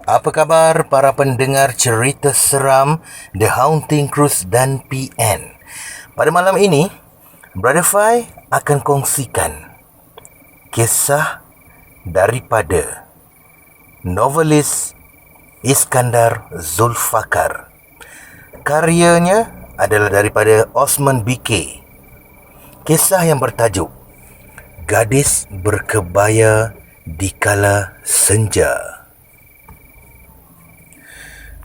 Apa khabar para pendengar cerita seram The Haunting Cruise dan PN? Pada malam ini, Brother Fai akan kongsikan kisah daripada novelis Iskandar Zulfakar. Karyanya adalah daripada Osman BK. Kisah yang bertajuk Gadis Berkebaya di Kala Senja.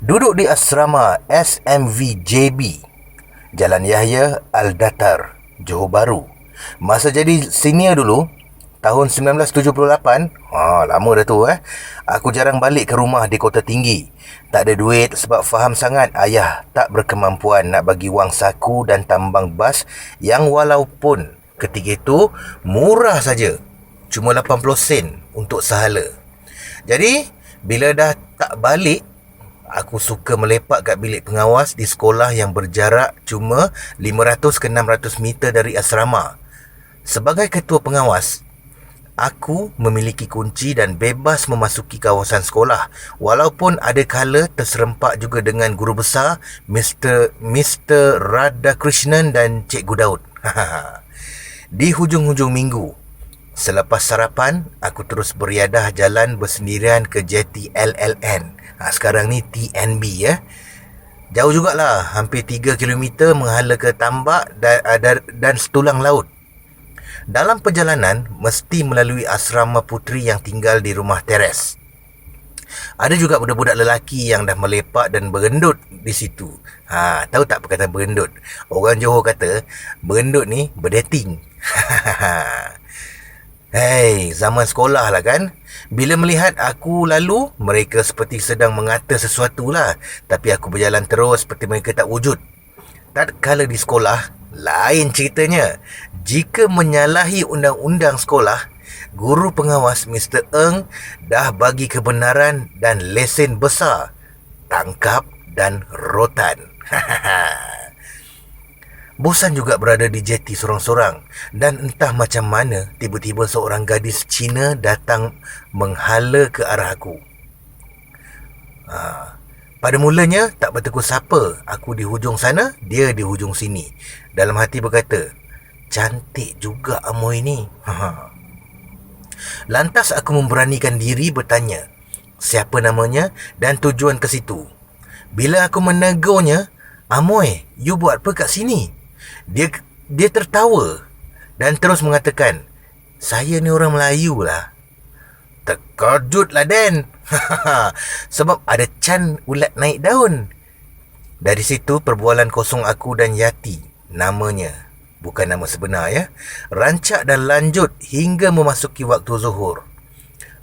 Duduk di asrama SMVJB, Jalan Yahya Al-Datar, Johor Bahru. Masa jadi senior dulu, tahun 1978, lama dah tu aku jarang balik ke rumah di Kota Tinggi. Tak ada duit sebab faham sangat ayah tak berkemampuan nak bagi wang saku dan tambang bas yang walaupun ketika itu murah saja, cuma 80 sen untuk sahala. Jadi, bila dah tak balik, aku suka melepak kat bilik pengawas di sekolah yang berjarak cuma 500 ke 600 meter dari asrama. Sebagai ketua pengawas, aku memiliki kunci dan bebas memasuki kawasan sekolah, walaupun ada kala terserempak juga dengan guru besar Mr. Radhakrishnan dan Cikgu Daud. Di hujung-hujung minggu, selepas sarapan, aku terus beriadah jalan bersendirian ke jeti LLN. Sekarang ni TNB Jauh jugalah, hampir 3 km menghala ke tambak dan setulang laut. Dalam perjalanan, mesti melalui asrama puteri yang tinggal di rumah teres. Ada juga budak-budak lelaki yang dah melepak dan berendut di situ. Tahu tak perkataan berendut? Orang Johor kata, berendut ni berdating. Hei, zaman sekolah lah kan. Bila melihat aku lalu, mereka seperti sedang mengata sesuatu lah. Tapi aku berjalan terus seperti mereka tak wujud. Tatkala di sekolah, lain ceritanya. Jika menyalahi undang-undang sekolah, guru pengawas Mr. Eng dah bagi kebenaran dan lesen besar. Tangkap dan rotan. Bosan juga berada di jeti sorang-sorang. Dan entah macam mana, tiba-tiba seorang gadis Cina datang menghala ke arah aku. Pada mulanya, tak bertegur sapa. Aku di hujung sana, dia di hujung sini. Dalam hati berkata, cantik juga amoy ni. Lantas aku memberanikan diri bertanya, siapa namanya dan tujuan ke situ. Bila aku menegurnya, amoy, you buat apa kat sini? Dia tertawa dan terus mengatakan, saya ni orang Melayu lah. Terkejut lah Dan. Sebab ada can ulat naik daun. Dari situ perbualan kosong aku dan Yati, namanya, bukan nama sebenar rancak dan lanjut hingga memasuki waktu zuhur.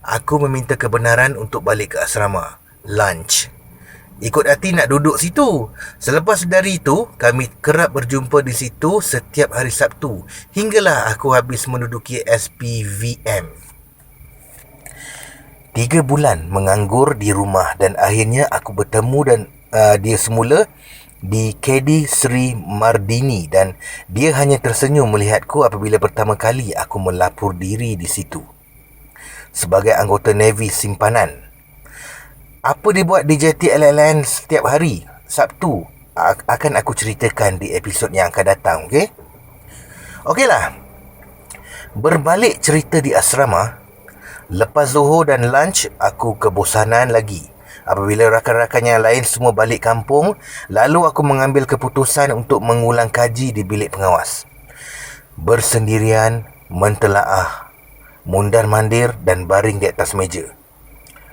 Aku meminta kebenaran untuk balik ke asrama. Lunch. Ikut hati nak duduk situ. Selepas dari itu, kami kerap berjumpa di situ setiap hari Sabtu. Hinggalah aku habis menduduki SPVM. 3 bulan menganggur di rumah dan akhirnya aku bertemu dan dia semula di KD Sri Mardini dan dia hanya tersenyum melihatku apabila pertama kali aku melapor diri di situ. Sebagai anggota Navy simpanan. Apa dia buat di jeti LLN setiap hari Sabtu akan aku ceritakan di episod yang akan datang, okey? Okeylah. Berbalik cerita di asrama, lepas zuhur dan lunch, aku kebosanan lagi. Apabila rakan-rakan yang lain semua balik kampung, lalu aku mengambil keputusan untuk mengulang kaji di bilik pengawas. Bersendirian, mentelaah, mundar-mandir dan baring di atas meja.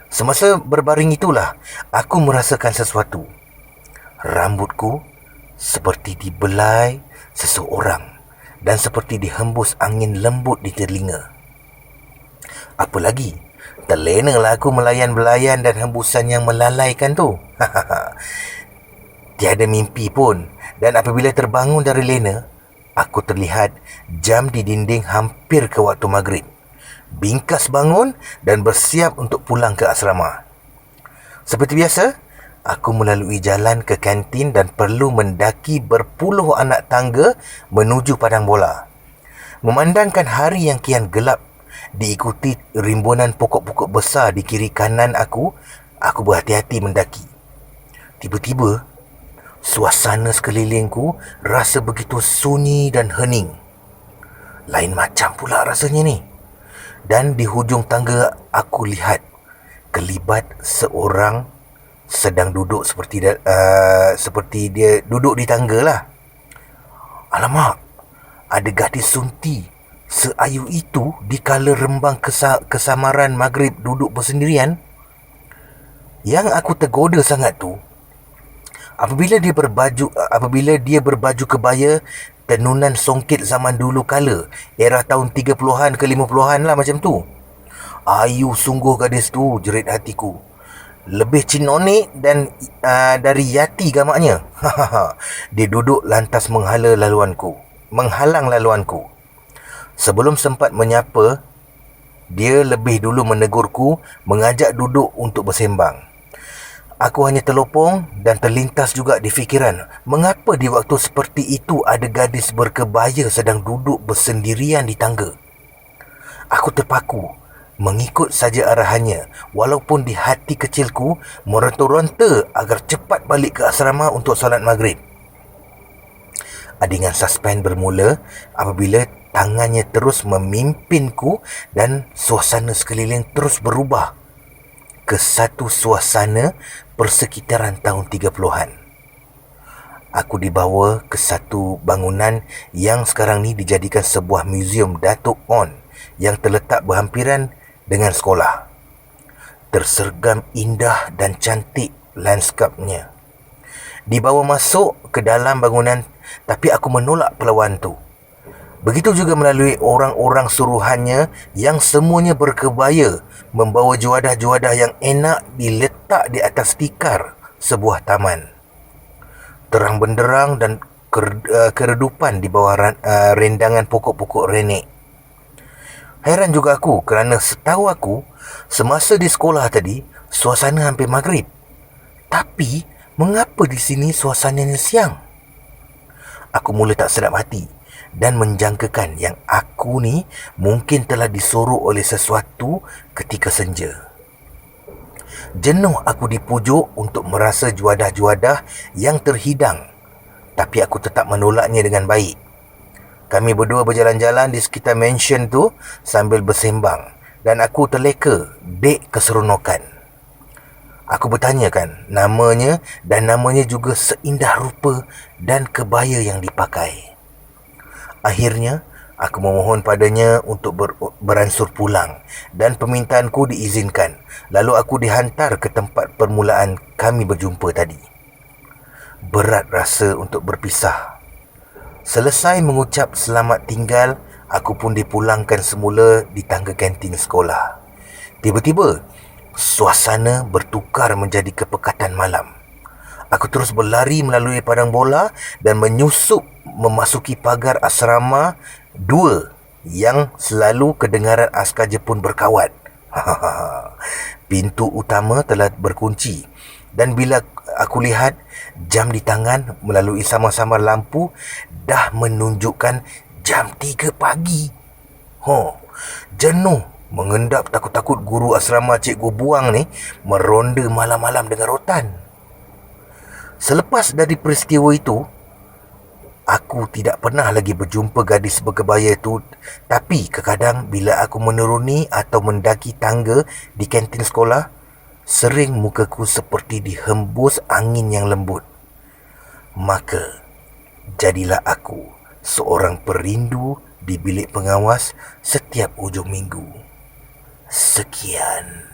Semasa berbaring itulah, aku merasakan sesuatu. Rambutku seperti dibelai seseorang dan seperti dihembus angin lembut di telinga. Apa lagi, terlenalah aku melayan-belayan dan hembusan yang melalaikan tu. Tiada mimpi pun. Dan apabila terbangun dari lena, aku terlihat jam di dinding hampir ke waktu maghrib. Bingkas bangun dan bersiap untuk pulang ke asrama. Seperti biasa, aku melalui jalan ke kantin dan perlu mendaki berpuluh anak tangga menuju padang bola. Memandangkan hari yang kian gelap, diikuti rimbunan pokok-pokok besar di kiri kanan aku, Aku berhati-hati mendaki. Tiba-tiba, suasana sekelilingku rasa begitu sunyi dan hening. Lain macam pula rasanya ni. Dan di hujung tangga aku lihat kelibat seorang sedang duduk seperti dia duduk di tangga lah. Alamak, ada gadis sunti seayu itu di kala rembang kesamaran maghrib duduk bersendirian. Yang aku tergoda sangat tu, apabila dia berbaju kebaya tenunan songket zaman dulu kala, era tahun 30-an ke 50-an lah macam tu. Ayu sungguh gadis tu, jerit hatiku. Lebih cinonik dan dari Yati gamaknya. Dia duduk lantas menghalang laluanku. Sebelum sempat menyapa, dia lebih dulu menegurku, mengajak duduk untuk bersembang. Aku hanya terlopong dan terlintas juga di fikiran, mengapa di waktu seperti itu ada gadis berkebaya sedang duduk bersendirian di tangga. Aku terpaku, mengikut saja arahannya, walaupun di hati kecilku meronta-ronta agar cepat balik ke asrama untuk solat maghrib. Adingan suspense bermula apabila tangannya terus memimpinku dan suasana sekeliling terus berubah ke satu suasana persekitaran tahun 30-an. Aku dibawa ke satu bangunan yang sekarang ni dijadikan sebuah muzium Datuk On yang terletak berhampiran dengan sekolah. Tersergam indah dan cantik lanskapnya. Dibawa masuk ke dalam bangunan, tapi aku menolak perlawanan tu. Begitu juga melalui orang-orang suruhannya yang semuanya berkebaya, membawa juadah-juadah yang enak diletak di atas tikar sebuah taman. Terang benderang dan keredupan di bawah rendangan pokok-pokok renek. Heran juga aku kerana setahu aku, semasa di sekolah tadi, suasana hampir maghrib. Tapi, mengapa di sini suasananya siang? Aku mula tak sedap hati dan menjangkakan yang aku ni mungkin telah disuruh oleh sesuatu ketika senja. Jenuh aku dipujuk untuk merasa juadah-juadah yang terhidang, tapi aku tetap menolaknya dengan baik. Kami berdua berjalan-jalan di sekitar mansion tu sambil bersembang dan aku terleka dek keseronokan. Aku bertanyakan namanya dan namanya juga seindah rupa dan kebaya yang dipakai. Akhirnya, aku memohon padanya untuk beransur pulang dan permintaanku diizinkan. Lalu aku dihantar ke tempat permulaan kami berjumpa tadi. Berat rasa untuk berpisah. Selesai mengucap selamat tinggal, aku pun dipulangkan semula di tangga kantin sekolah. Tiba-tiba, suasana bertukar menjadi kepekatan malam. Aku terus berlari melalui padang bola dan menyusup memasuki pagar asrama 2 yang selalu kedengaran askar Jepun berkawat. Pintu utama telah berkunci dan bila aku lihat jam di tangan melalui samar-samar lampu dah menunjukkan jam 3 pagi. Jenuh mengendap takut-takut guru asrama cikgu buang ni meronda malam-malam dengan rotan. Selepas dari peristiwa itu, aku tidak pernah lagi berjumpa gadis berkebaya itu. Tapi kadang bila aku menuruni atau mendaki tangga di kantin sekolah, sering mukaku seperti dihembus angin yang lembut. Maka, jadilah aku seorang perindu di bilik pengawas setiap hujung minggu. Sekian.